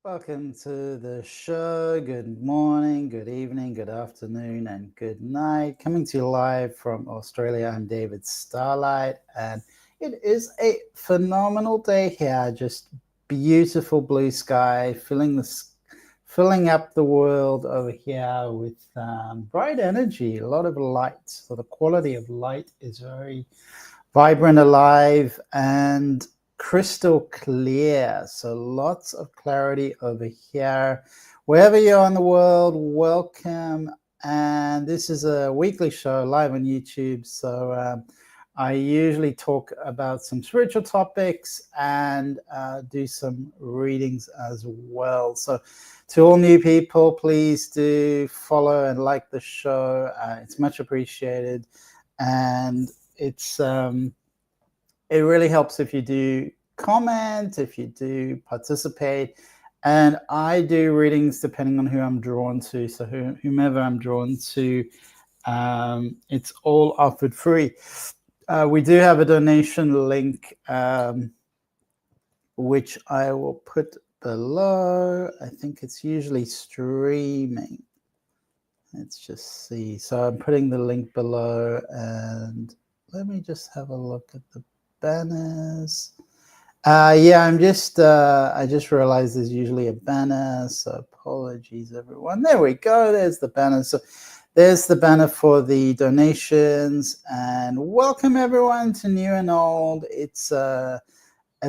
Welcome to the show. Good morning, good evening, good afternoon, and good night. Coming to you live from Australia, I'm David Starlyte, and it is a phenomenal day here. Just beautiful blue sky, filling up the world over here with bright energy, a lot of light. So the quality of light is very vibrant, alive, and crystal clear. So lots of clarity over here. Wherever you are in the world, welcome. And this is a weekly show live on YouTube. So I usually talk about some spiritual topics and do some readings as well. So to all new people, please do follow and like the show. It's much appreciated. And it really helps if you do comment, if you do participate. And I do readings depending on who I'm drawn to. So whomever I'm drawn to, it's all offered free. We do have a donation link, which I will put below. I think it's usually streaming. Let's just see. So I'm putting the link below, and let me just have a look at the banners. Yeah, I just realized there's usually a banner, so apologies everyone. There we go, there's the banner. So there's the banner for the donations, and welcome everyone to new and old. It's a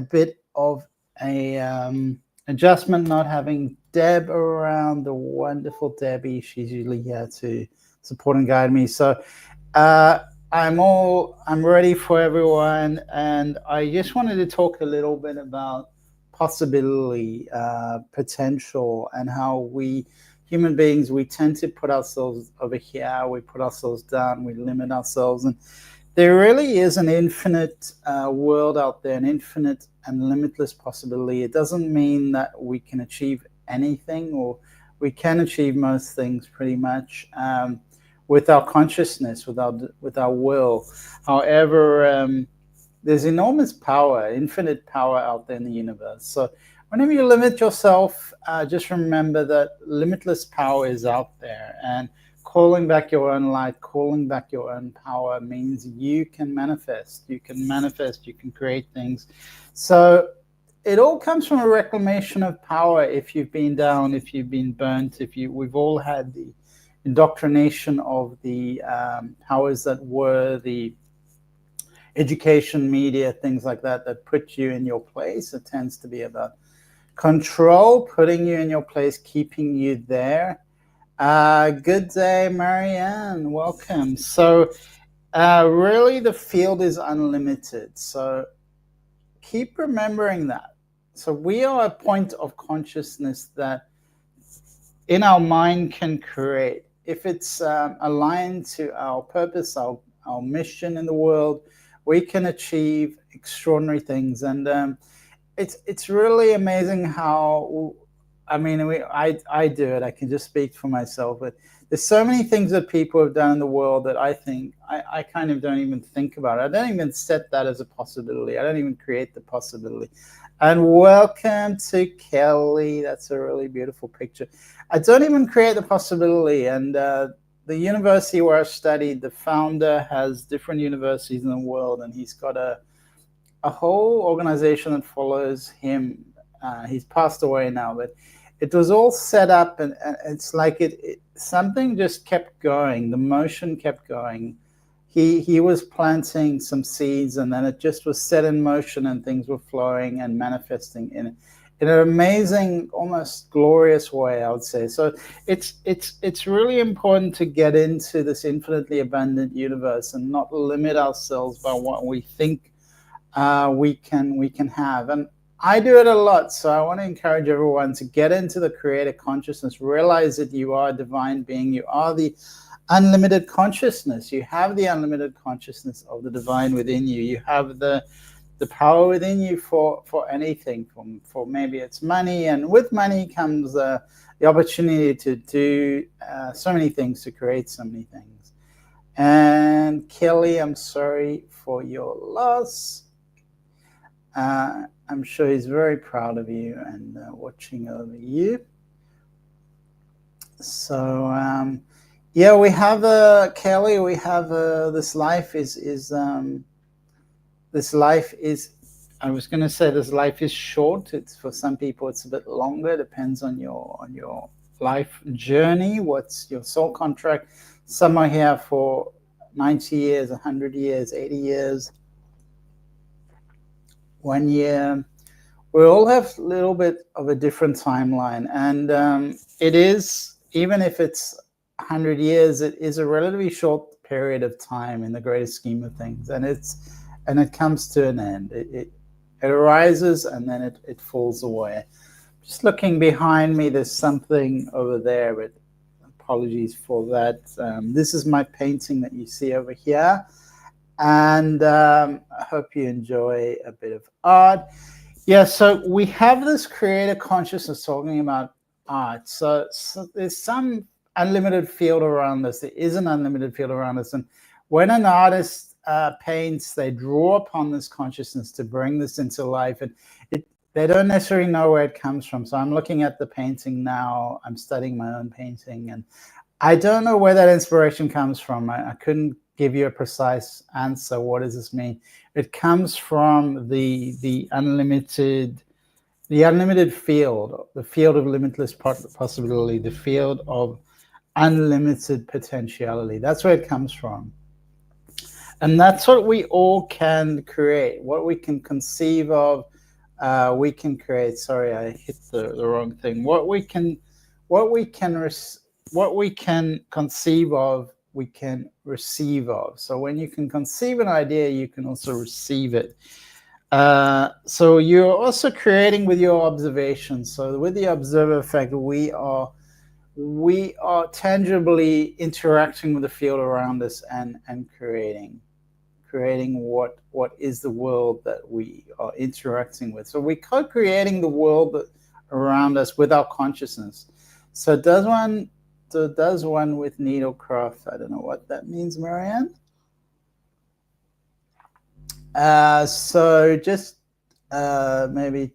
bit of a adjustment not having Deb around, the wonderful Debbie. She's usually here to support and guide me. So I'm ready for everyone, and I just wanted to talk a little bit about possibility, potential, and how we human beings, we tend to put ourselves over here, we put ourselves down, we limit ourselves, and there really is an infinite world out there, an infinite and limitless possibility. It doesn't mean that we can achieve anything, or we can achieve most things pretty much with our consciousness, with our will. However, there's enormous power, infinite power out there in the universe. So whenever you limit yourself, just remember that limitless power is out there, and calling back your own light, calling back your own power means you can manifest, you can create things. So it all comes from a reclamation of power. If you've been down, if you've been burnt, we've all had the indoctrination of the powers that were, the education, media, things like that put you in your place. It tends to be about control, putting you in your place, keeping you there. Good day, Marianne. Welcome. So really the field is unlimited. So keep remembering that. So we are a point of consciousness that in our mind can create. If it's aligned to our purpose, our mission in the world, we can achieve extraordinary things. And it's really amazing how, I do it. I can just speak for myself, but there's so many things that people have done in the world that I think I kind of don't even think about it. I don't even set that as a possibility. I don't even create the possibility. And welcome to Kelly. That's a really beautiful picture. I don't even create the possibility. And the university where I studied, the founder has different universities in the world, and he's got a whole organization that follows him. He's passed away now, but it was all set up, and it's like something just kept going. The motion kept going. He was planting some seeds, and then it just was set in motion, and things were flowing and manifesting in an amazing, almost glorious way, I would say. So it's really important to get into this infinitely abundant universe and not limit ourselves by what we think we can have. And I do it a lot, so I want to encourage everyone to get into the creator consciousness, realize that you are a divine being, you are the unlimited consciousness, you have the unlimited consciousness of the divine within you, you have the power within you for anything, for maybe it's money, and with money comes the opportunity to do so many things, to create so many things. And Kelly, I'm sorry for your loss. I'm sure he's very proud of you and watching over you. So yeah, we have Kelly. We have this life is this life is. I was going to say this life is short. It's for some people it's a bit longer. Depends on your life journey. What's your soul contract? Some are here for 90 years, 100 years, 80 years, 1 year. We all have a little bit of a different timeline, and it is, even if it's 100 years, it is a relatively short period of time in the greater scheme of things, and it comes to an end. It arises and then it falls away. Just looking behind me, there's something over there, but apologies for that. This is my painting that you see over here, and I hope you enjoy a bit of art. Yeah, so we have this creator consciousness talking about art. So there's some unlimited field around us. There is an unlimited field around us, and when an artist paints, they draw upon this consciousness to bring this into life, and they don't necessarily know where it comes from. So I'm looking at the painting now. I'm studying my own painting, and I don't know where that inspiration comes from. I couldn't give you a precise answer. What does this mean? It comes from the unlimited field, the field of limitless possibility, the field of unlimited potentiality. That's where it comes from. And that's what we all can create. What we can conceive of, we can create. Sorry, I hit the wrong thing. What we can conceive of, we can receive of. So when you can conceive an idea, you can also receive it. So you're also creating with your observation. So with the observer effect, we are tangibly interacting with the field around us and creating what is the world that we are interacting with. So we're co-creating the world around us with our consciousness. So does one with needlecraft? I don't know what that means, Marianne. So just maybe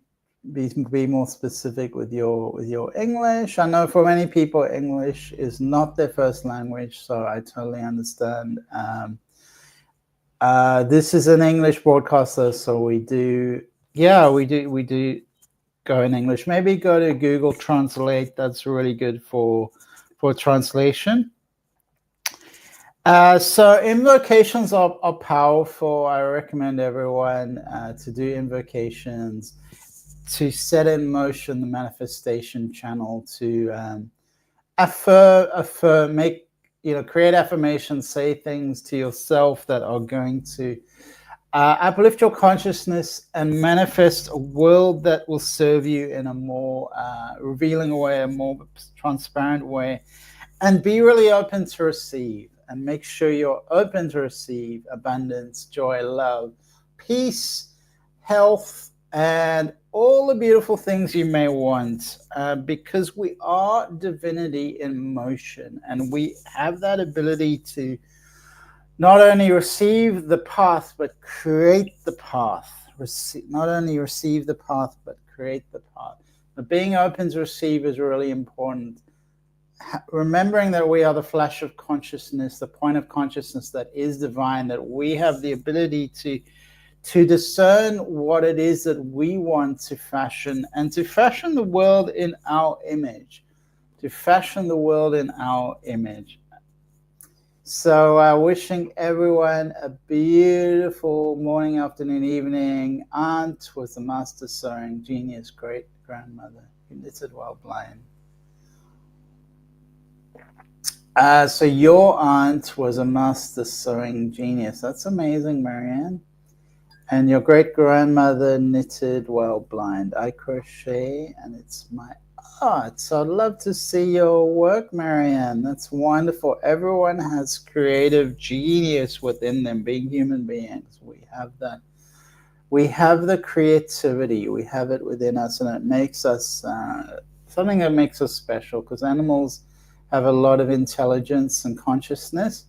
be more specific with your English. I know for many people English is not their first language, so I totally understand. This is an English broadcaster, so we do go in English. Maybe go to Google Translate. That's really good for translation. So invocations are powerful. I recommend everyone to do invocations, to set in motion the manifestation channel, to create affirmations, say things to yourself that are going to uplift your consciousness and manifest a world that will serve you in a more revealing way, a more transparent way, and be really open to receive. And make sure you're open to receive abundance, joy, love, peace, health, and all the beautiful things you may want, because we are divinity in motion, and we have that ability to not only receive the path, but create the path. Not only receive the path, but create the path. But being open to receive is really important. Remembering that we are the flash of consciousness, the point of consciousness that is divine, that we have the ability to discern what it is that we want to fashion, and to fashion the world in our image. So wishing everyone a beautiful morning, afternoon, evening. Aunt was a master sewing genius, great grandmother who knitted while blind. So your aunt was a master sewing genius. That's amazing, Marianne. And your great-grandmother knitted while blind. I crochet, and it's my art. So I'd love to see your work, Marianne. That's wonderful. Everyone has creative genius within them, being human beings. We have that. We have the creativity. We have it within us, and it makes us something that makes us special, because animals have a lot of intelligence and consciousness.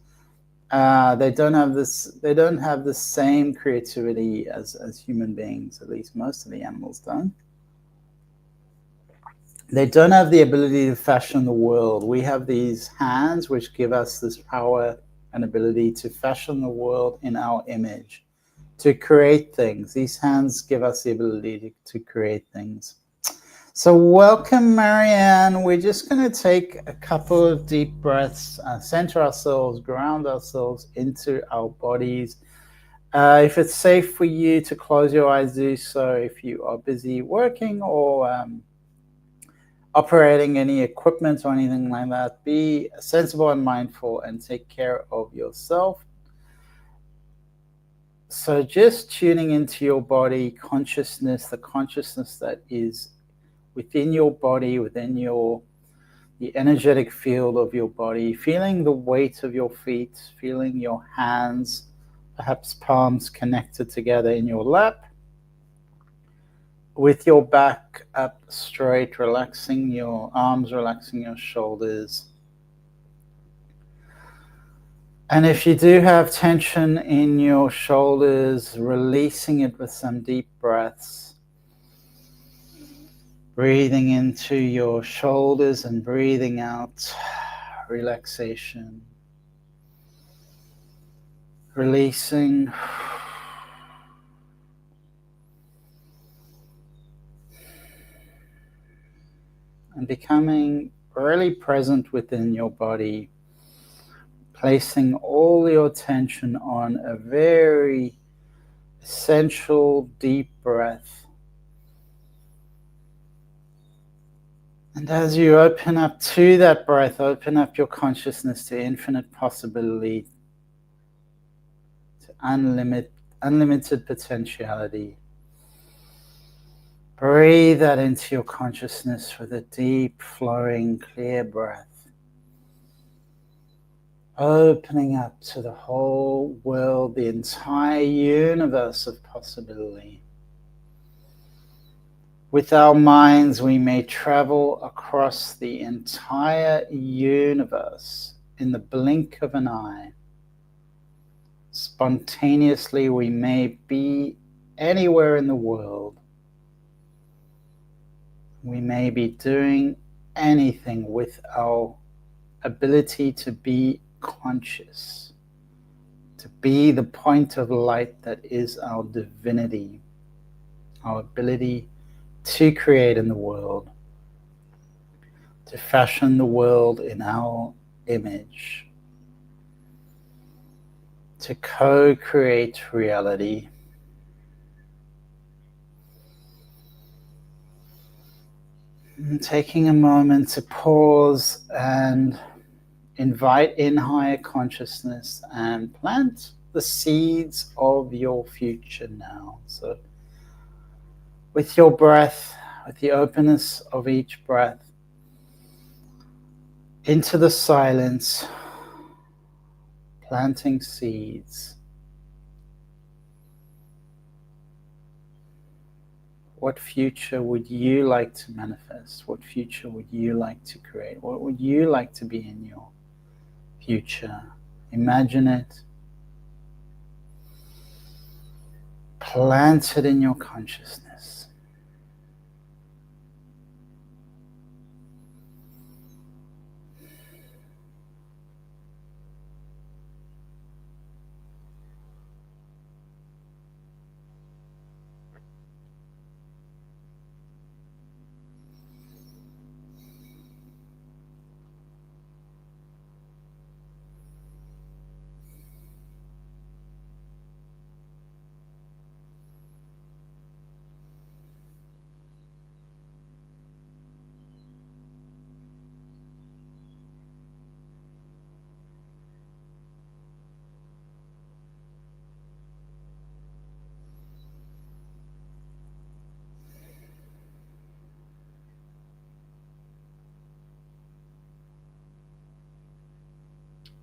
They don't have this. They don't have the same creativity as human beings. At least most of the animals don't. They don't have the ability to fashion the world. We have these hands which give us this power and ability to fashion the world in our image, to create things. These hands give us the ability to create things. So welcome, Marianne. We're just going to take a couple of deep breaths, center ourselves, ground ourselves into our bodies. If it's safe for you to close your eyes, do so. If you are busy working or operating any equipment or anything like that, be sensible and mindful and take care of yourself. So just tuning into your body consciousness, the consciousness that is within your body, within the energetic field of your body, feeling the weight of your feet, feeling your hands, perhaps palms connected together in your lap, with your back up straight, relaxing your arms, relaxing your shoulders. And if you do have tension in your shoulders, releasing it with some deep breaths. Breathing into your shoulders and breathing out relaxation. Releasing. And becoming really present within your body. Placing all your attention on a very essential deep breath. And as you open up to that breath, open up your consciousness to infinite possibility, to unlimited potentiality. Breathe that into your consciousness with a deep, flowing, clear breath. Opening up to the whole world, the entire universe of possibility. With our minds, we may travel across the entire universe in the blink of an eye. Spontaneously, we may be anywhere in the world. We may be doing anything with our ability to be conscious, to be the point of light that is our divinity, our ability to create in the world, to fashion the world in our image, to co-create reality. And taking a moment to pause and invite in higher consciousness and plant the seeds of your future now. So with your breath, with the openness of each breath, into the silence, planting seeds. What future would you like to manifest? What future would you like to create? What would you like to be in your future? Imagine it. Plant it in your consciousness.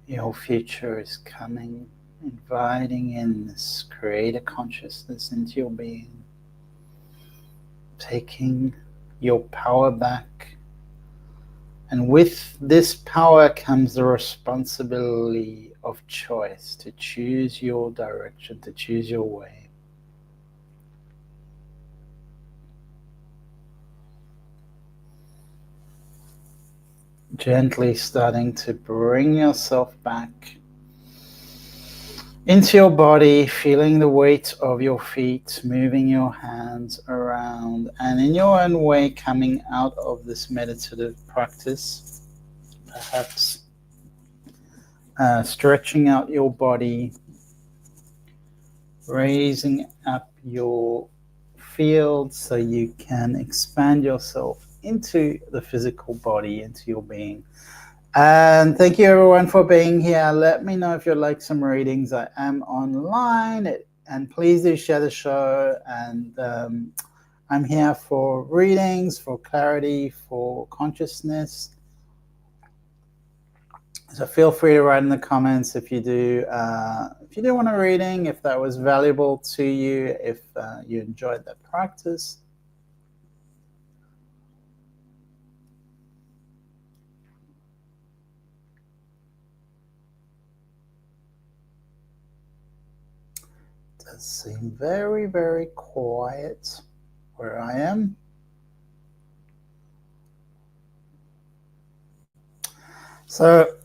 Your future is coming, inviting in this creator consciousness into your being, taking your power back And with this power comes the responsibility of choice, to choose your direction, to choose your way. Gently starting to bring yourself back into your body, feeling the weight of your feet, moving your hands around, and in your own way coming out of this meditative practice, perhaps stretching out your body, raising up your field so you can expand yourself into the physical body, into your being. And thank you everyone for being here. Let me know if you'd like some readings. I am online, and please do share the show. And I'm here for readings, for clarity, for consciousness. So feel free to write in the comments if you do want a reading, if that was valuable to you, if you enjoyed that practice. It does seem very, very quiet where I am. So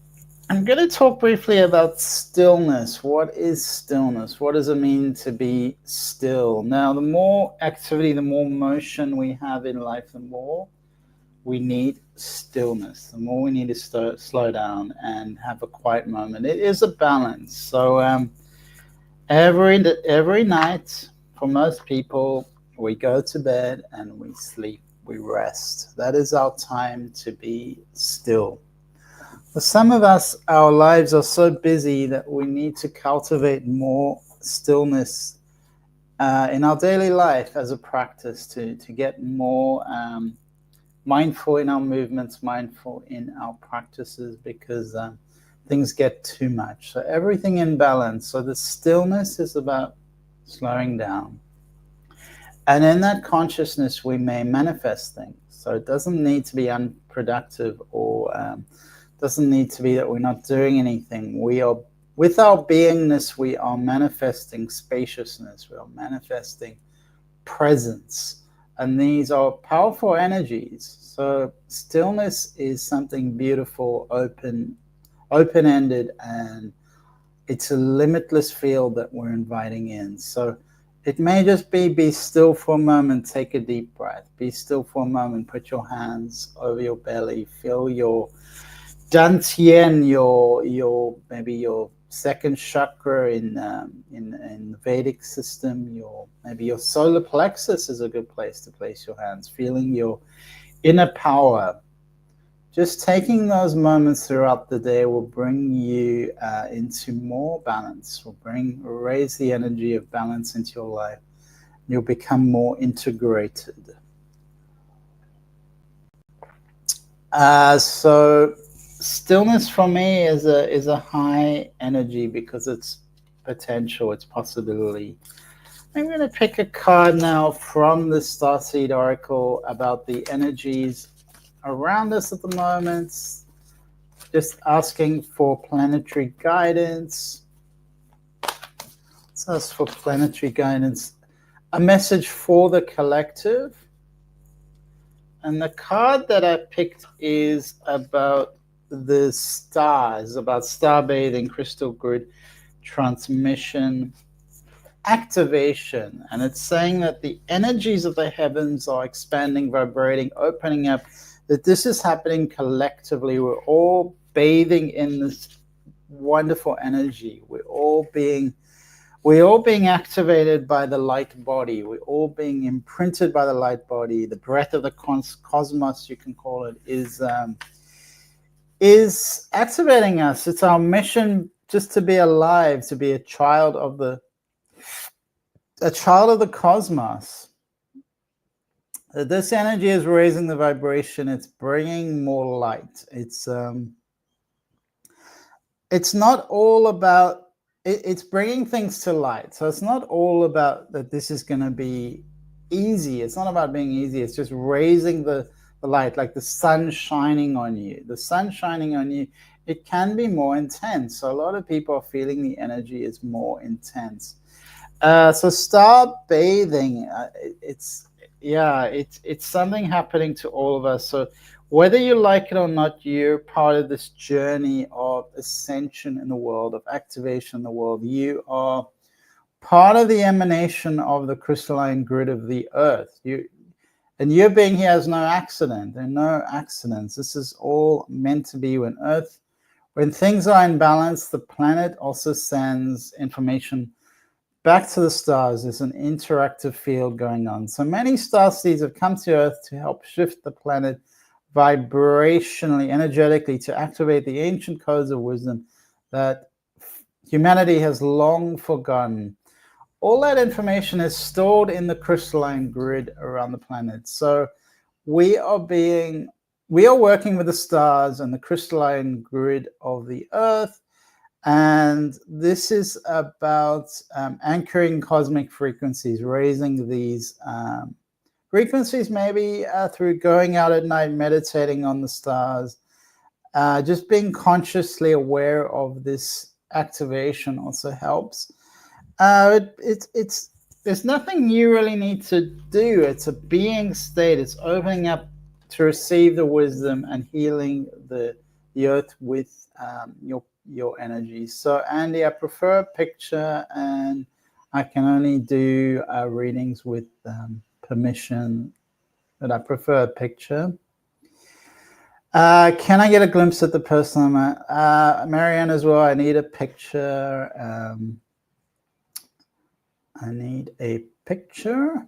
I'm going to talk briefly about stillness. What is stillness? What does it mean to be still? Now, the more activity, the more motion we have in life, the more we need stillness. The more we need to slow down and have a quiet moment. It is a balance. So every night, for most people, we go to bed and we sleep, we rest. That is our time to be still. For some of us, our lives are so busy that we need to cultivate more stillness in our daily life as a practice to get more mindful in our movements, mindful in our practices, because things get too much. So everything in balance. So the stillness is about slowing down. And in that consciousness, we may manifest things. So it doesn't need to be unproductive, or doesn't need to be that we're not doing anything. We are, with our beingness, we are manifesting spaciousness. We are manifesting presence. And these are powerful energies. So stillness is something beautiful, open-ended, and it's a limitless field that we're inviting in. So it may just be still for a moment, take a deep breath. Be still for a moment, put your hands over your belly, feel your Tien, maybe your second chakra in the Vedic system. Maybe your solar plexus is a good place to place your hands. Feeling your inner power. Just taking those moments throughout the day will bring you into more balance. Will raise the energy of balance into your life. You'll become more integrated. So stillness for me is a high energy because it's potential, it's possibility. I'm going to pick a card now from the Starseed Oracle about the energies around us at the moment. Just asking for planetary guidance. Let's ask for planetary guidance. A message for the collective. And the card that I picked is about the stars, about star bathing, crystal grid transmission, activation. And it's saying that the energies of the heavens are expanding, vibrating, opening up, that this is happening collectively. We're all bathing in this wonderful energy. We're all being activated by the light body. We're all being imprinted by the light body. The breath of the cosmos, you can call it, is activating us. It's our mission just to be alive, to be a child of the cosmos. This energy is raising the vibration. It's bringing more light. It's not all about. It's bringing things to light. So it's not all about that this is going to be easy. It's not about being easy. It's just raising the the light, like the sun shining on you. The sun shining on you, it can be more intense. So a lot of people are feeling the energy is more intense. So start bathing. It's something happening to all of us. So whether you like it or not, you're part of this journey of ascension in the world, of activation in the world. You are part of the emanation of the crystalline grid of the earth. And your being here has no accident. There are no accidents. This is all meant to be. When things are in balance, the planet also sends information back to the stars. There's an interactive field going on. So many star seeds have come to Earth to help shift the planet vibrationally, energetically, to activate the ancient codes of wisdom that humanity has long forgotten. All that information is stored in the crystalline grid around the planet. So we are working with the stars and the crystalline grid of the Earth. And this is about anchoring cosmic frequencies, raising these frequencies, maybe through going out at night, meditating on the stars, just being consciously aware of this activation also helps. There's nothing you really need to do. It's a being state. It's opening up to receive the wisdom and healing the earth with your energy. So Andy, I prefer a picture, and I can only do readings with permission, but I prefer a picture. Can I get a glimpse at the person I'm at? Marianne as well, I need a picture. I need a picture.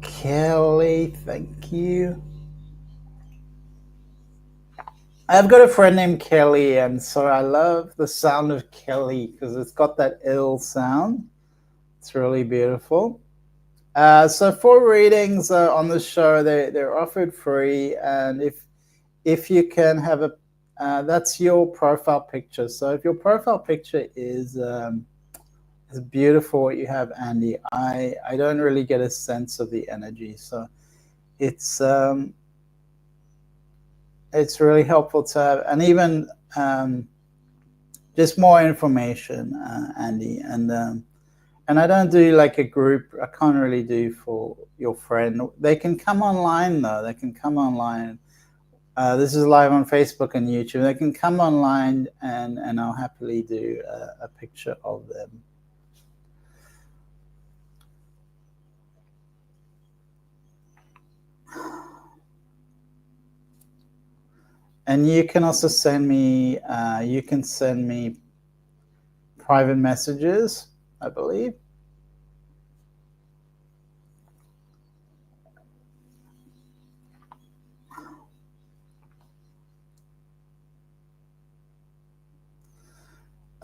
Kelly, thank you. I've got a friend named Kelly, and so I love the sound of Kelly because it's got that ill sound. It's really beautiful. So for readings on the show, they're offered free, and if you can have a that's your profile picture. So if your profile picture is beautiful, what you have, Andy, I don't really get a sense of the energy. So it's really helpful to have, and even just more information, Andy. And I don't do like a group. I can't really do for your friend. They can come online though. They can come online. This is live on Facebook and YouTube. They can come online, and I'll happily do a picture of them. And you can also send me. You can send me private messages, I believe.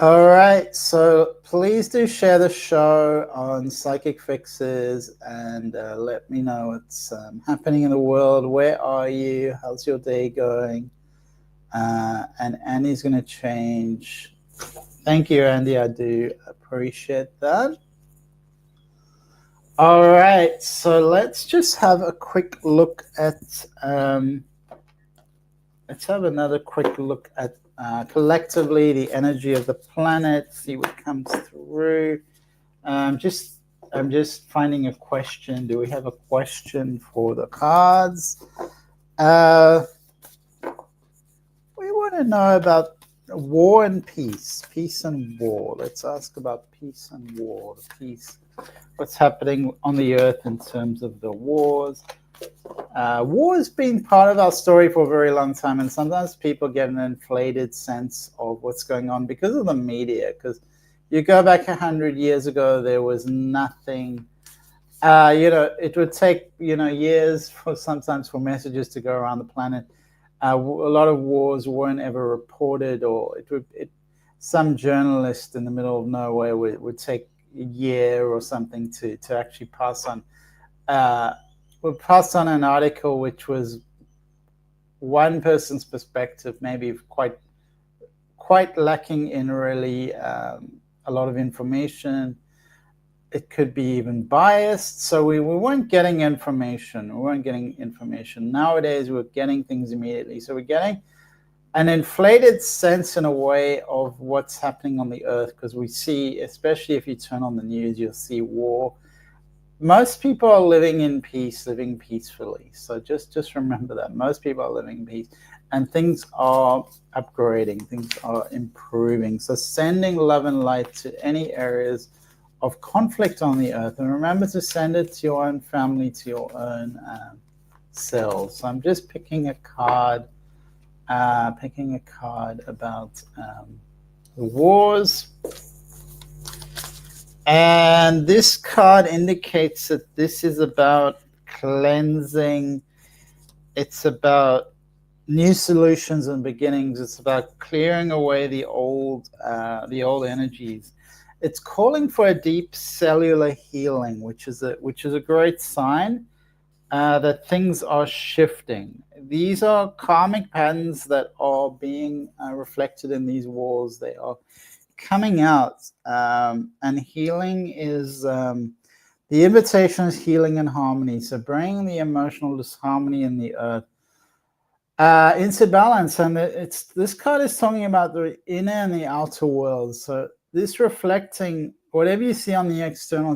All right, so please do share the show on Psychic Fixes, and let me know what's happening in the world. Where are you? How's your day going? And Andy's going to change. Thank you, Andy. I do appreciate that. All right, so let's just have a quick look at. Let's have another quick look at collectively the energy of the planet. See what comes through. I'm just finding a question. Do we have a question for the cards? We want to know about war and peace. Peace and war. Let's ask about peace and war. Peace. What's happening on the earth in terms of the wars? War has been part of our story for a very long time, and sometimes people get an inflated sense of what's going on because of the media. Because you go back 100 years ago, there was nothing. It would take years sometimes for messages to go around the planet. A lot of wars weren't ever reported, or some journalist in the middle of nowhere would take a year or something to actually pass on. Would pass on an article which was one person's perspective, maybe quite lacking in really a lot of information. it could be even biased. So we weren't getting information. Nowadays, we're getting things immediately. So we're getting an inflated sense in a way of what's happening on the earth, because we see, especially if you turn on the news, you'll see war. Most people are living in peace, living peacefully. So just remember that. Most people are living in peace, and things are upgrading, things are improving. So sending love and light to any areas of conflict on the earth, and remember to send it to your own family, to your own selves. So I'm just picking a card about the wars. And this card indicates that this is about cleansing. It's about new solutions and beginnings. It's about clearing away the old energies. It's calling for a deep cellular healing, which is a great sign that things are shifting. These are karmic patterns that are being reflected in these wars. They are coming out, and healing is the invitation is healing and harmony. So bringing the emotional disharmony in the earth into balance. And this card is talking about the inner and the outer world. So this reflecting whatever you see on the external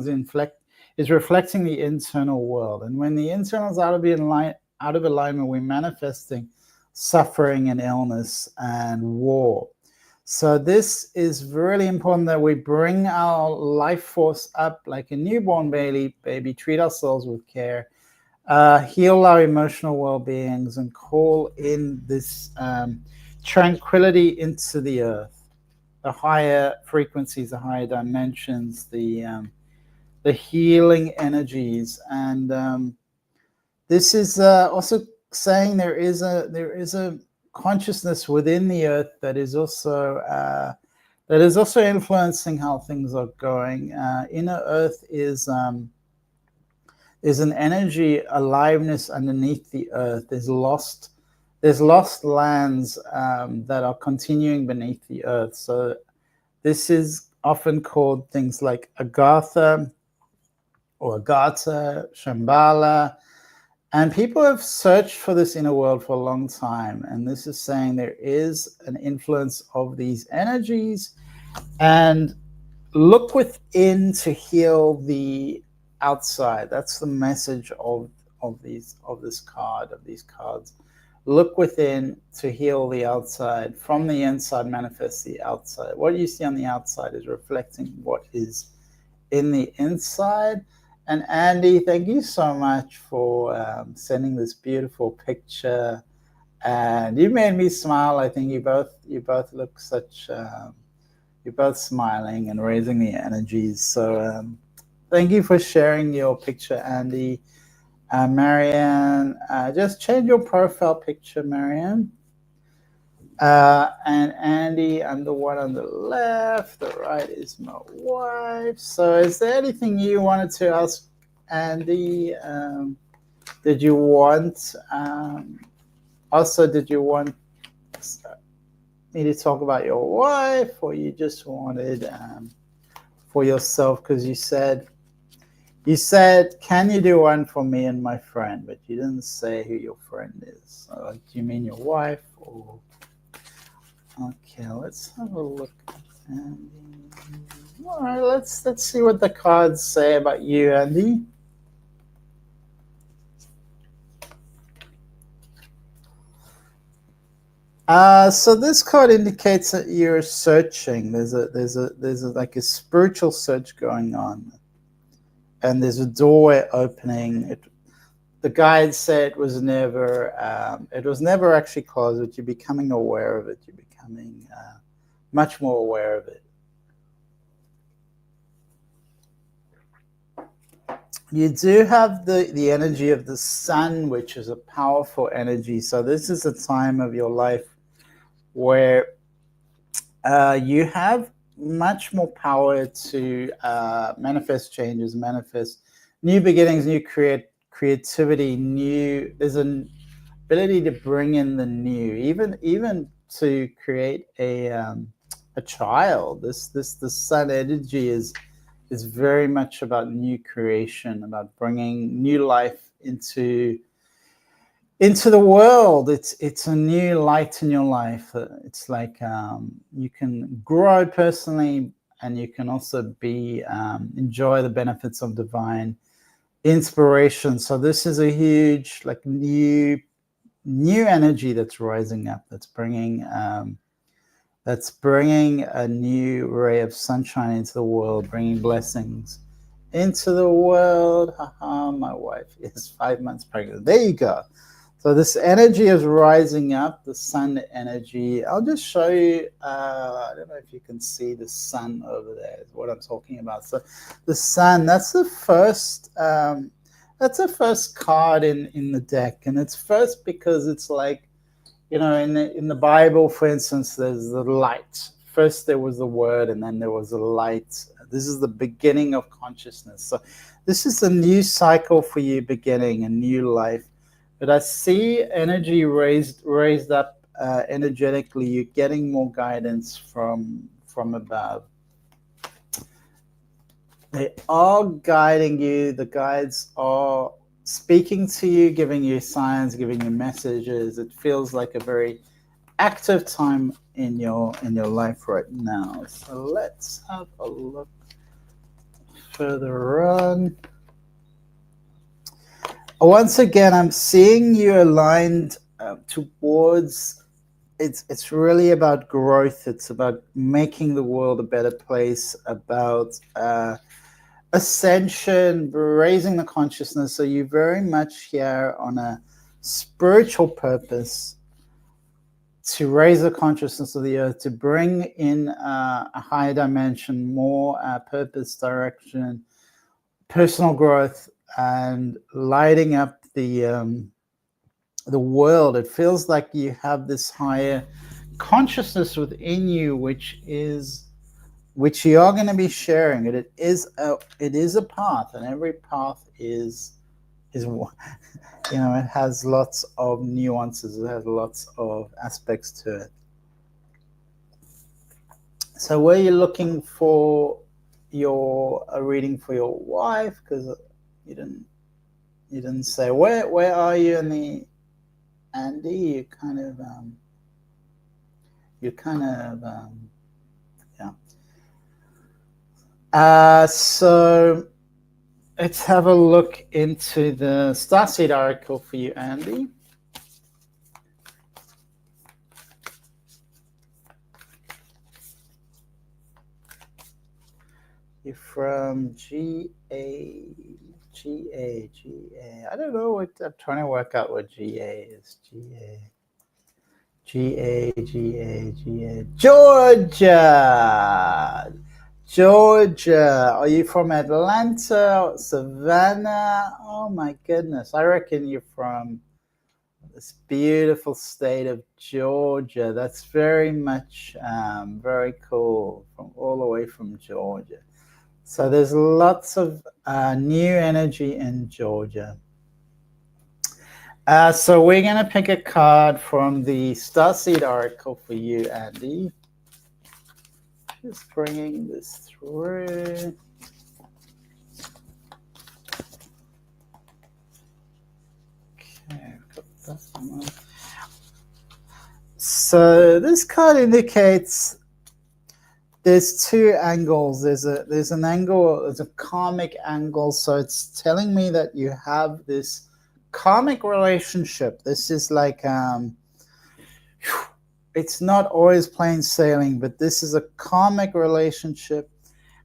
is reflecting the internal world. And when the internal is out of alignment, we're manifesting suffering and illness and war. So this is really important that we bring our life force up like a newborn baby, treat ourselves with care, heal our emotional well-beings, and call in this tranquility into the earth, the higher frequencies, the higher dimensions, the healing energies. And this is also saying there is a consciousness within the earth that is also influencing how things are going. Inner earth is an energy aliveness underneath the earth. There's lost lands that are continuing beneath the earth. So this is often called things like Agartha or Agartha, Shambhala. And people have searched for this inner world for a long time. And this is saying there is an influence of these energies, and look within to heal the outside. That's the message of these cards. Look within to heal the outside. From the inside manifest the outside. What you see on the outside is reflecting what is in the inside. And Andy, thank you so much for sending this beautiful picture. And you made me smile. I think you both look such. You're both smiling and raising the energies. So thank you for sharing your picture, Andy. Marianne, just change your profile picture, Marianne. And Andy, I'm the one on the left. The right is my wife. So is there anything you wanted to ask Andy? Did you want me to talk about your wife, or you just wanted for yourself? Because you said, can you do one for me and my friend? But you didn't say who your friend is. So, do you mean your wife or... Okay, let's have a look at Andy. All right, let's see what the cards say about you, Andy. So this card indicates that you're searching. There's like a spiritual search going on, and there's a doorway opening. The guides say it was never actually closed, but you're becoming aware of it. You're becoming much more aware of it. You do have the energy of the sun, which is a powerful energy. So this is a time of your life where you have much more power to manifest changes, manifest new beginnings, new creativity, there's an ability to bring in the new, even to create a child. The sun energy is is very much about new creation, about bringing new life into the world. It's a new light in your life. It's like you can grow personally, and you can also be enjoy the benefits of divine inspiration. So this is a huge, like, new energy that's rising up, that's bringing a new ray of sunshine into the world, bringing blessings into the world. Haha, my wife is 5 months pregnant. There you go. So this energy is rising up, the sun energy. I'll just show you, I don't know if you can see the sun over there, is what I'm talking about. So the sun, that's the first card in the deck. And it's first because it's like, you know, in the Bible, for instance, there's the light. First there was the word, and then there was the light. This is the beginning of consciousness. So this is a new cycle for you, beginning a new life. But I see energy raised up energetically. You're getting more guidance from above. They are guiding you. The guides are speaking to you, giving you signs, giving you messages. It feels like a very active time in your life right now. So let's have a look further on. Once again, I'm seeing you aligned towards, it's really about growth. It's about making the world a better place, about ascension, raising the consciousness. So you're very much here on a spiritual purpose to raise the consciousness of the earth, to bring in a higher dimension, more purpose, direction, personal growth, and lighting up the world. It feels like you have this higher consciousness within you, which you are going to be sharing. It is a path, and every path is you know, it has lots of nuances. It has lots of aspects to it. So were you looking for a reading for your wife? Because you didn't say where are you in the Andy? You kind of yeah. So let's have a look into the Starseed oracle for you, Andy. You're from GA. I don't know what I'm trying to work out what GA is. GA. Georgia. Are you from Atlanta, Savannah? Oh my goodness. I reckon you're from this beautiful state of Georgia. That's very much very cool, from all the way from Georgia. So there's lots of new energy in Georgia. So we're going to pick a card from the Starseed oracle for you, Andy. Just bringing this through. Okay, I've got that one. So this card indicates there's two angles. There's an angle, there's a karmic angle. So it's telling me that you have this karmic relationship. This is like it's not always plain sailing, but this is a karmic relationship.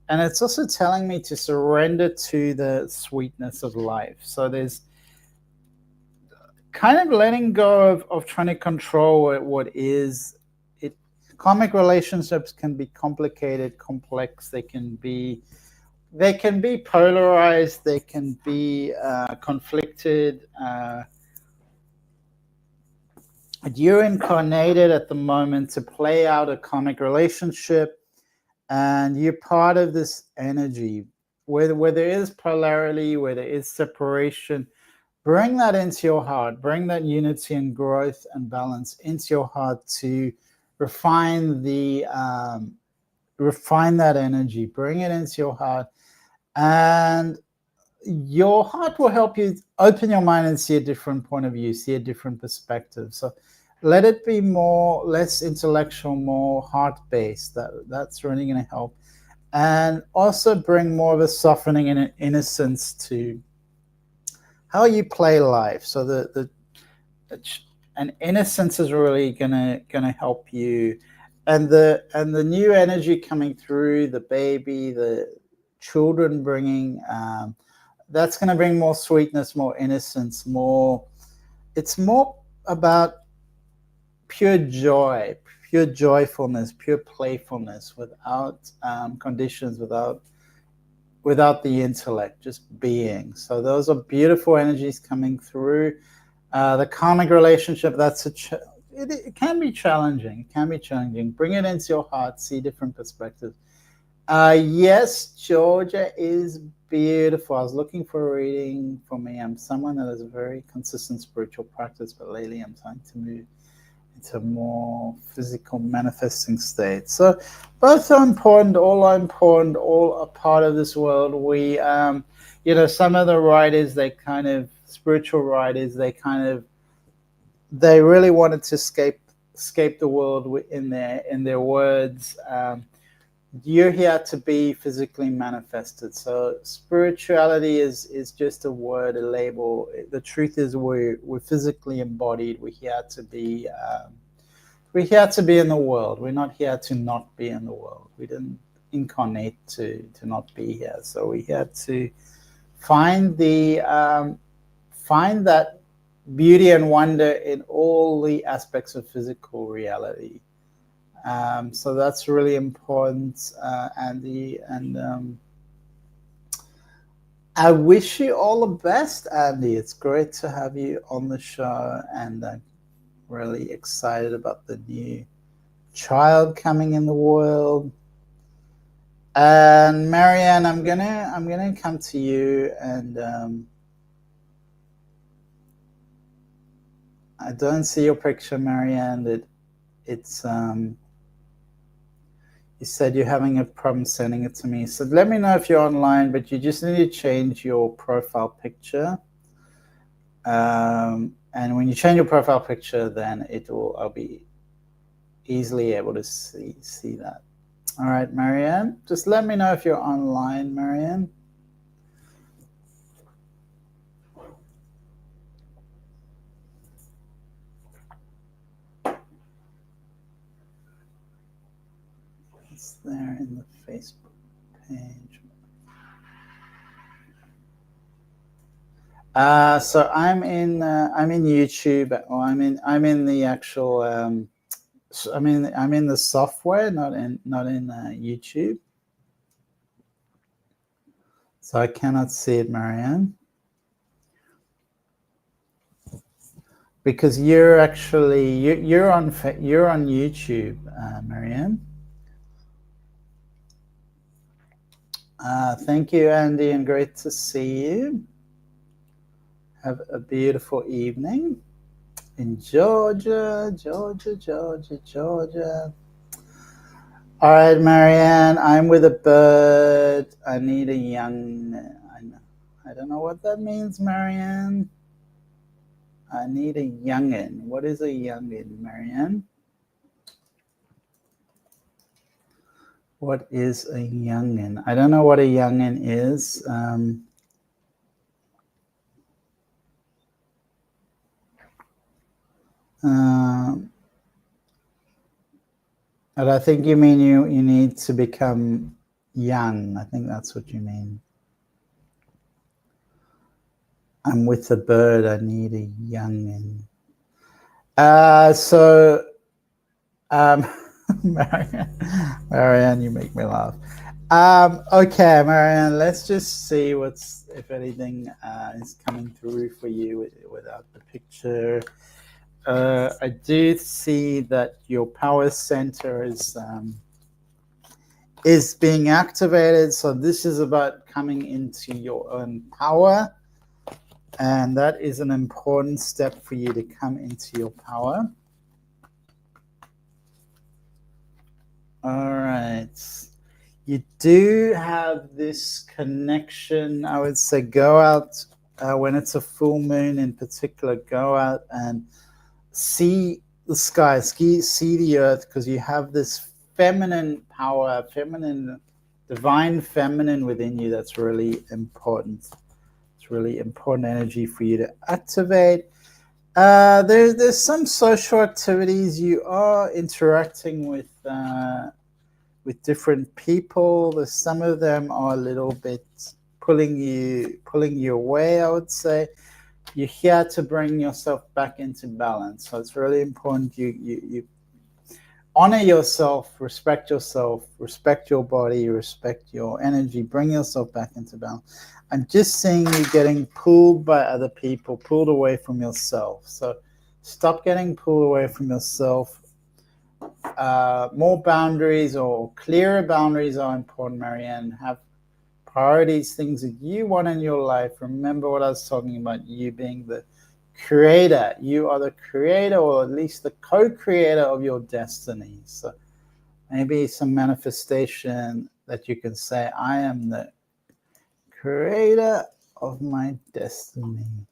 And it's also telling me to surrender to the sweetness of life. So there's kind of letting go of trying to control what is. Karmic relationships can be complicated, complex. They can be polarized. They can be conflicted. You're incarnated at the moment to play out a karmic relationship, and you're part of this energy. Where there is polarity, where there is separation, bring that into your heart. Bring that unity and growth and balance into your heart to refine that energy. Bring it into your heart And your heart will help you open your mind and see a different point of view, see a different perspective. So let it be less intellectual, more heart-based. That's really going to help. And also bring more of a softening and an innocence to how you play life. So and innocence is really gonna help you. And the new energy coming through, the baby, the children bringing, that's going to bring more sweetness, more innocence, it's more about pure joy, pure joyfulness, pure playfulness, without conditions, without the intellect, just being. So those are beautiful energies coming through. The karmic relationship, it can be challenging. It can be challenging. Bring it into your heart, see different perspectives. Yes, Georgia is beautiful. I was looking for a reading for me. I'm someone that has a very consistent spiritual practice, but lately I'm trying to move into a more physical manifesting state. So both are important, all are important, all are part of this world. We, some of the writers, spiritual writers, they really wanted to escape the world in their words. You're here to be physically manifested. So spirituality is just a word, a label. The truth is we're physically embodied. We're here to be in the world. We're not here to not be in the world. We didn't incarnate to not be here. So we're here to find that beauty and wonder in all the aspects of physical reality. So that's really important, Andy. And I wish you all the best, Andy. It's great to have you on the show, and I'm really excited about the new child coming in the world. And Marianne, I'm gonna come to you, and I don't see your picture, Marianne. It's you said you're having a problem sending it to me. So let me know if you're online, but you just need to change your profile picture. And when you change your profile picture, then I'll be easily able to see that. All right, Marianne, just let me know if you're online, Marianne. It's there in the Facebook page. So I'm in YouTube, or I'm in the actual. I'm in the software, not in YouTube. So I cannot see it, Marianne, because you're on YouTube, Marianne. Thank you, Andy, and great to see you. Have a beautiful evening in Georgia. All right, Marianne, I'm with a bird. I need a young. I don't know what that means, Marianne. I need a youngin. What is a youngin, Marianne? What is a youngin? I don't know what a youngin is. But I think you mean you need to become young. I think that's what you mean. I'm with a bird. I need a youngin. Marianne, you make me laugh. Okay, Marianne, let's just see if anything is coming through for you without the picture. I do see that your power center is being activated. So this is about coming into your own power. And that is an important step for you to come into your power. All right. you do have this connection. I would say go out when it's a full moon in particular, go out and see the sky, see the earth, because you have this feminine power, divine feminine within you that's really important. It's really important energy for you to activate. There's some social activities. You are interacting with different people. Some of them are a little bit pulling you away, I would say. You're here to bring yourself back into balance. So it's really important you honor yourself, respect your body, respect your energy, bring yourself back into balance. I'm just seeing you getting pulled by other people, pulled away from yourself. So stop getting pulled away from yourself. More boundaries or clearer boundaries are important, Marianne. Have priorities, things that you want in your life. Remember what I was talking about, you being the creator. You are the creator, or at least the co-creator of your destiny. So maybe some manifestation that you can say, I am the creator of my destiny.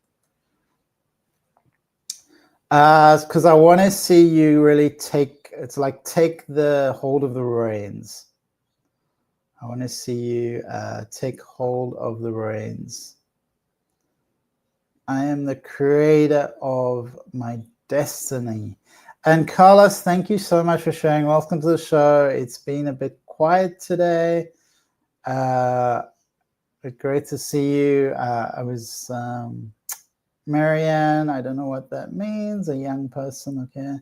Because I want to see you really take the hold of the reins. I want to see you take hold of the reins. I am the creator of my destiny. And Carlos, thank you so much for sharing. Welcome to the show. It's been a bit quiet today. But great to see you. I was Marianne. I don't know what that means. A young person. Okay.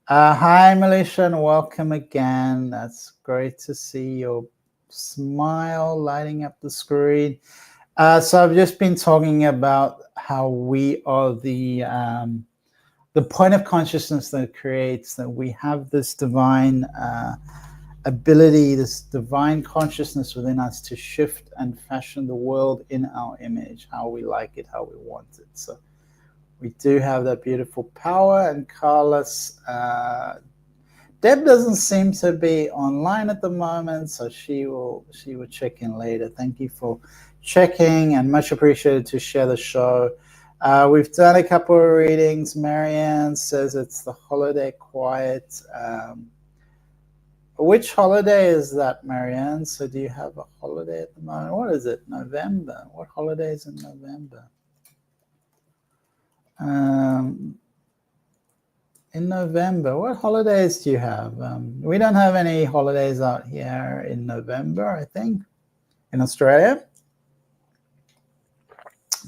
Hi, Militia, and welcome again. That's great to see your smile lighting up the screen. So I've just been talking about how we are the point of consciousness that creates, that we have this divine ability, this divine consciousness within us to shift and fashion the world in our image, how we like it, how we want it. So we do have that beautiful power. And Carlos, Deb doesn't seem to be online at the moment, so she will check in later. Thank you for checking, and much appreciated to share the show. We've done a couple of readings. Marianne says it's the holiday quiet. Which holiday is that, Marianne? So do you have a holiday at the moment? What is it? November. What holiday is in November? In November, what holidays do you have? We don't have any holidays out here in November, I think, in Australia.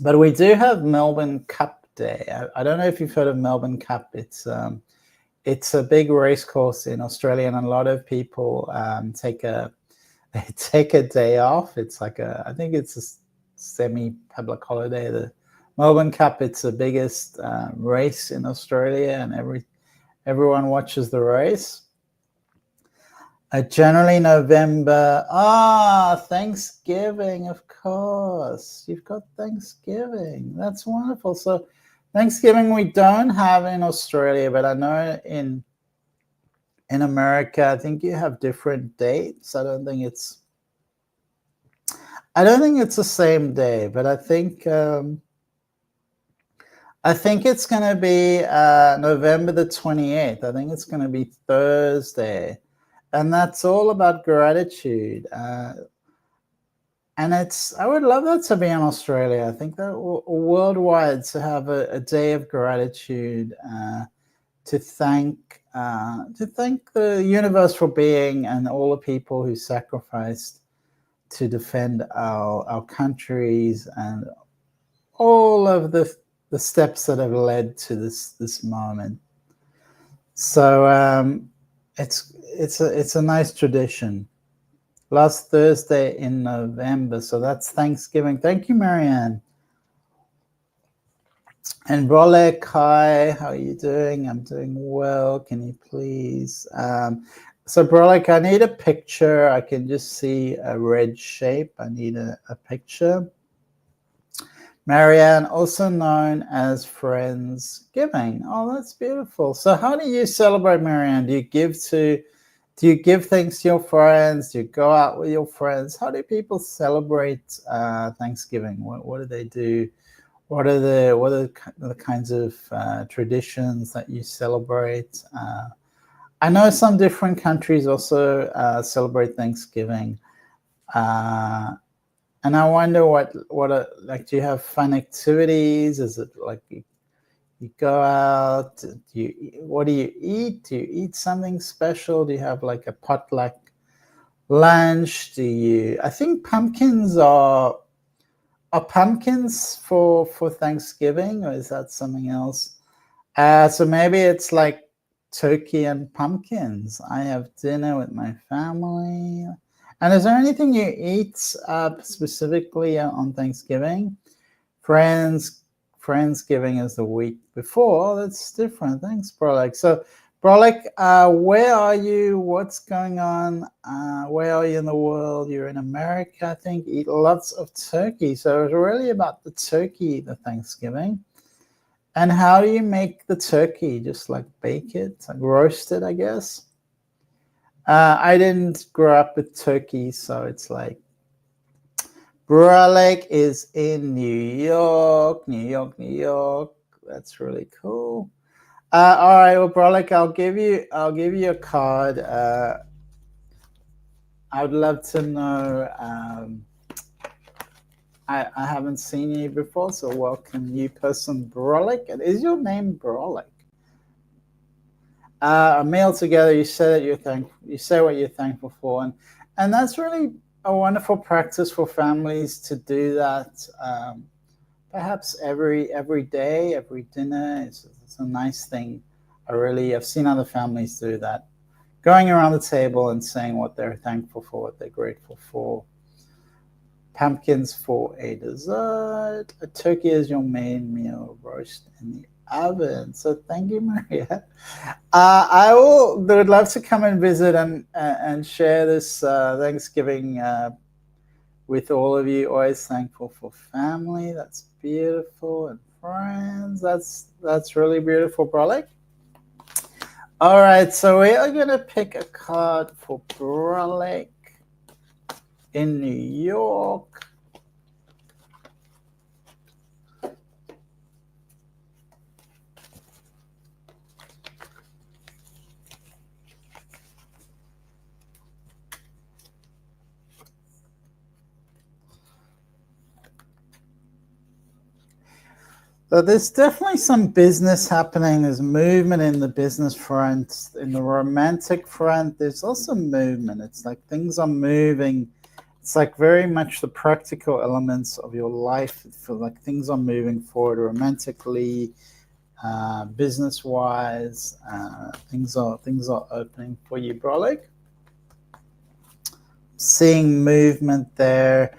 But we do have Melbourne Cup Day. I don't know if you've heard of Melbourne Cup. It's a big race course in Australia, and a lot of people take a day off. It's like I think it's a semi-public holiday. The Melbourne Cup, it's the biggest race in Australia, and everyone watches the race. Generally November. Thanksgiving, of course. You've got Thanksgiving. That's wonderful. So Thanksgiving we don't have in Australia, but I know in America, I think you have different dates. I don't think it's the same day, but I think it's going to be November the 28th. I think it's going to be Thursday. And that's all about gratitude. And I would love that to be in Australia. I think that worldwide, to have a day of gratitude, to thank the universe for being, and all the people who sacrificed to defend our countries, and all of the steps that have led to this moment. So it's a nice tradition. Last Thursday in November, so that's Thanksgiving. Thank you, Marianne. And Rolek, hi, how are you doing? I'm doing well. Can you please? So Brolek, I need a picture. I can just see a red shape. I need a picture. Marianne, also known as Friendsgiving. Oh, that's beautiful. So how do you celebrate, Marianne? Do you give to Do you give things to your friends? Do you go out with your friends? How do people celebrate Thanksgiving? What do they do? What are the kinds of traditions that you celebrate? I know some different countries also celebrate Thanksgiving, and I wonder what like. Do you have fun activities? Is it like you go out? What do you eat? Do you eat something special? Do you have like a potluck lunch? I think pumpkins are pumpkins for Thanksgiving, or is that something else? So maybe it's like turkey and pumpkins. I have dinner with my family. And is there anything you eat specifically on Thanksgiving? Friendsgiving is the week before. That's different. Thanks, Brolic. So, Brolic, where are you? What's going on? Where are you in the world? You're in America, I think. Eat lots of turkey. So it's really about the turkey, the Thanksgiving. And how do you make the turkey? Just like bake it, like roast it, I guess. I didn't grow up with turkey, so it's like Brolic is in New York. That's really cool. All right, well, Brolic, I'll give you a card. I would love to know. I haven't seen you before, so welcome, new person, Brolic. And is your name Brolic? A meal together. You say that you're thankful. You say what you're thankful for, and that's really a wonderful practice for families to do that. Perhaps every day, every dinner. It's a nice thing. I've seen other families do that, going around the table and saying what they're thankful for, what they're grateful for. Pumpkins for a dessert. A turkey is your main meal, roast in the oven. So thank you, Maria. I would love to come and visit and share this Thanksgiving with all of you. Always thankful for family. That's beautiful. And friends. That's really beautiful, Brolic. All right, so we are gonna pick a card for Brolic in New York. So there's definitely some business happening. There's movement in the business front. In the romantic front, there's also movement. It's like things are moving. It's like very much the practical elements of your life. It feels like things are moving forward romantically, business-wise. Things are opening for you, Brolic. Seeing movement there.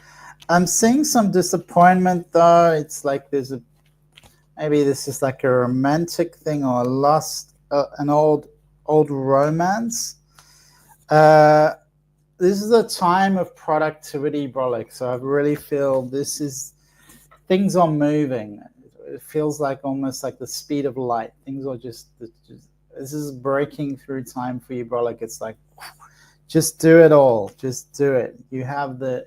I'm seeing some disappointment though. It's like maybe this is like a romantic thing or an old romance. This is a time of productivity, Brolic. So I really feel things are moving. It feels like almost like the speed of light. Things are just this is breaking through time for you, Brolic. It's like, just do it all. Just do it. You have the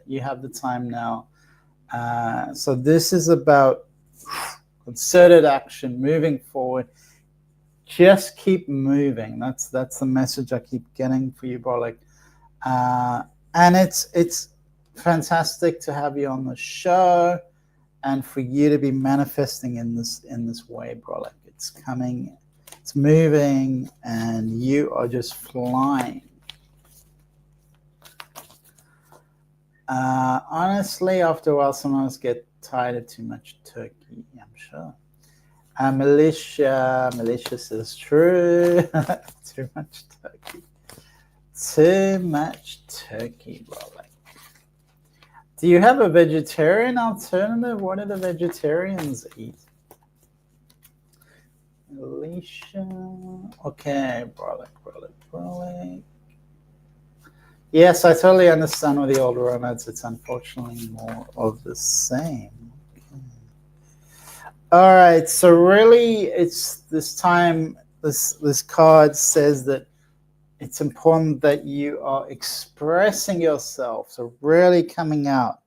time now. So this is about concerted action, moving forward. Just keep moving. That's the message I keep getting for you, Brolic. And it's fantastic to have you on the show, and for you to be manifesting in this way, Brolic. It's coming, it's moving, and you are just flying. Honestly, after a while, some of us get tired of too much turkey, I'm sure. Militia says true. Too much turkey. Too much turkey, Brolic. Do you have a vegetarian alternative? What do the vegetarians eat? Militia. Okay, Brolic. Yes, I totally understand with the old romance. It's unfortunately more of the same. Okay. All right, so really, it's this time. This card says that it's important that you are expressing yourself, so really coming out.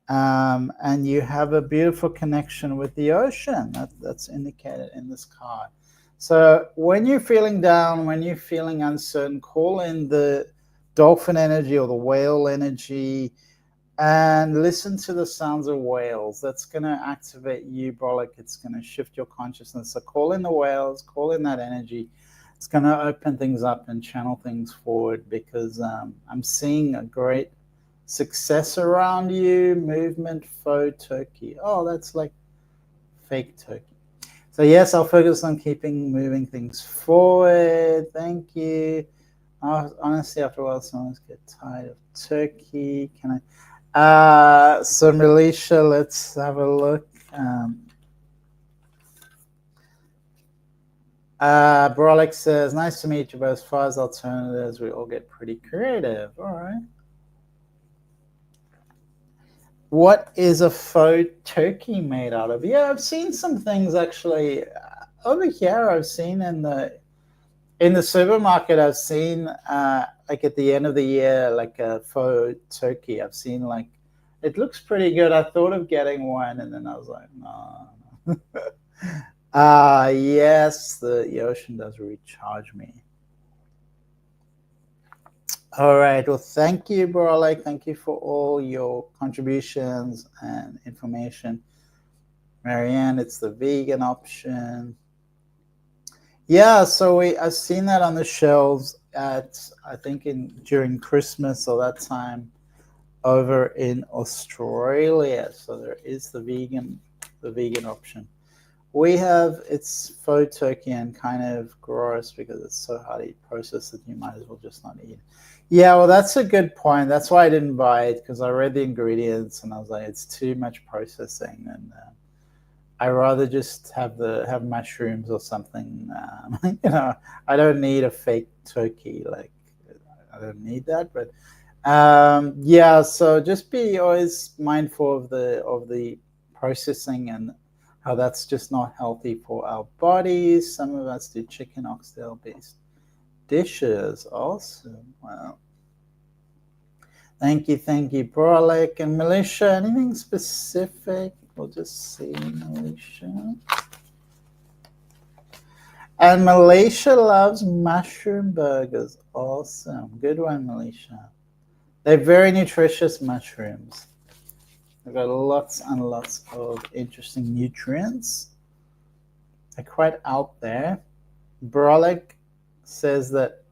And you have a beautiful connection with the ocean. That's indicated in this card. So when you're feeling down, when you're feeling uncertain, call in the dolphin energy or the whale energy and listen to the sounds of whales. That's going to activate you, Brolic. It's going to shift your consciousness. So call in the whales, call in that energy. It's going to open things up and channel things forward, because I'm seeing a great success around you. Movement, faux turkey. Oh, that's like fake turkey. So yes, I'll focus on moving things forward. Thank you. Honestly, after a while, some get tired of turkey. Can I? So Militia, let's have a look. Brolic says, nice to meet you, but as far as alternatives, we all get pretty creative. All right. What is a faux turkey made out of? Yeah, I've seen some things actually over here. I've seen in the supermarket. I've seen like at the end of the year, like a faux turkey. I've seen like it looks pretty good. I thought of getting one, and then I was like, no. Yes, the ocean does recharge me. All right. Well, thank you, Brolic. Thank you for all your contributions and information. Marianne, it's the vegan option. Yeah, so I've seen that on the shelves at, I think during Christmas or that time over in Australia. So there is the vegan option. We have, it's faux turkey and kind of gross because it's so highly processed that you might as well just not eat it. Yeah, well, that's a good point. That's why I didn't buy it, because I read the ingredients and I was like, it's too much processing, and I rather just have mushrooms or something. I don't need a fake turkey. Like, I don't need that. But yeah, so just be always mindful of the processing and how that's just not healthy for our bodies. Some of us do chicken oxtail based dishes. Awesome. Wow. Thank you, Brolic. And Militia, anything specific? We'll just see, Militia. And Malaysia loves mushroom burgers. Awesome. Good one, Militia. They're very nutritious mushrooms. They've got lots and lots of interesting nutrients. They're quite out there. Brolic says that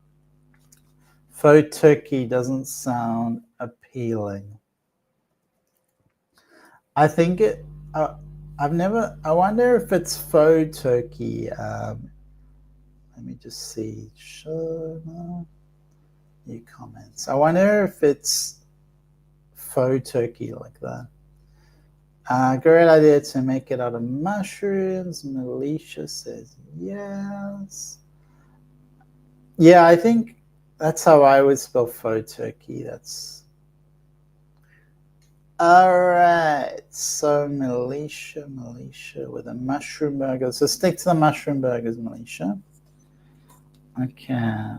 faux turkey doesn't sound appealing. I think it. I wonder if it's faux turkey. Let me just see. Show new comments. I wonder if it's faux turkey like that. Great idea to make it out of mushrooms. Militia says yes. Yeah, I think that's how I would spell faux turkey. That's all right. So Militia with a mushroom burger. So stick to the mushroom burgers, Militia. Okay.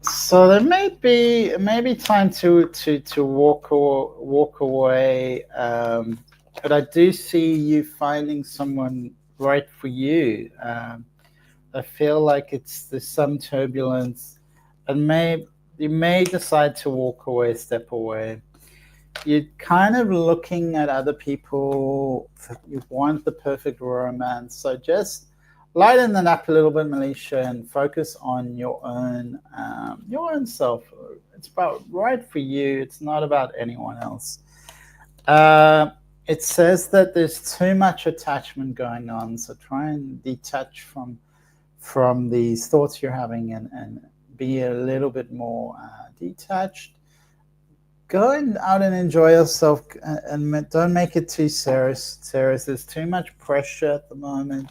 So there may be time to walk away, but I do see you finding someone right for you. I feel like there's some turbulence, and you may decide to walk away, step away. You're kind of looking at other people. You want the perfect romance, so just lighten that up a little bit, Militia, and focus on your own self. It's about right for you. It's not about anyone else. It says that there's too much attachment going on, so try and detach from these thoughts you're having and be a little bit more detached. Go out and enjoy yourself, and don't make it too serious. There's too much pressure at the moment.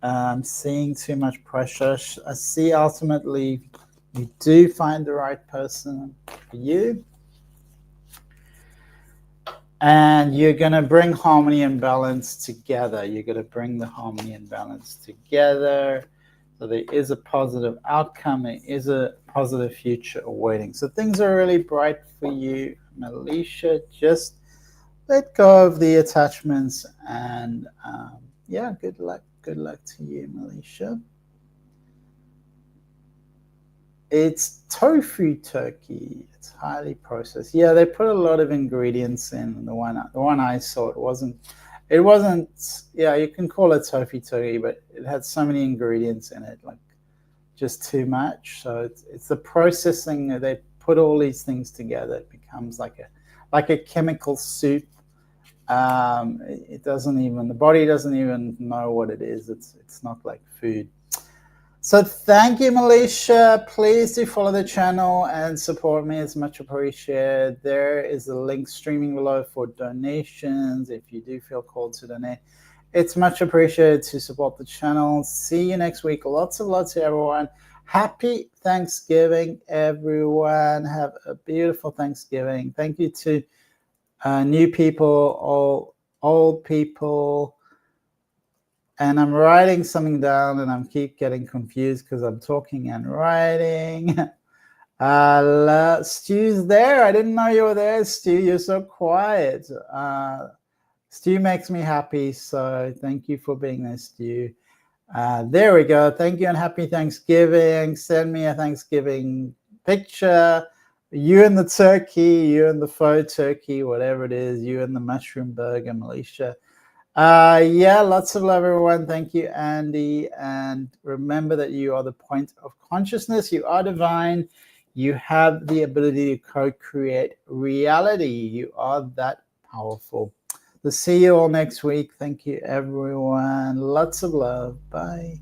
I'm seeing too much pressure. I see ultimately you do find the right person for you. And you're going to bring harmony and balance together. You're going to bring the harmony and balance together. So there is a positive outcome. There is a positive future awaiting. So things are really bright for you, Melisha. Just let go of the attachments. And yeah, good luck. Good luck to you, Melisha. It's tofu turkey. It's highly processed. Yeah, they put a lot of ingredients in the one I saw. It wasn't. Yeah, you can call it tofu turkey, but it had so many ingredients in it, like just too much. So it's the processing. They put all these things together. It becomes like a chemical soup. It doesn't even, the body doesn't even know what it is. It's not like food. So thank you, Melisha. Please do follow the channel and support me. It's much appreciated. There is a link streaming below for donations if you do feel called to donate. It's much appreciated to support the channel. See you next week. Lots of love to everyone. Happy Thanksgiving, everyone. Have a beautiful Thanksgiving. Thank you to new people, old people. And I'm writing something down and I keep getting confused because I'm talking and writing. Stu's there. I didn't know you were there, Stu. You're so quiet. Stu makes me happy. So thank you for being there, Stu. There we go. Thank you and happy Thanksgiving. Send me a Thanksgiving picture. You and the turkey, you and the faux turkey, whatever it is, you and the mushroom burger, Melisha. Yeah, lots of love, everyone. Thank you, Andy. And remember that you are the point of consciousness. You are divine. You have the ability to co-create reality. You are that powerful. So see you all next week. Thank you, everyone. Lots of love. Bye.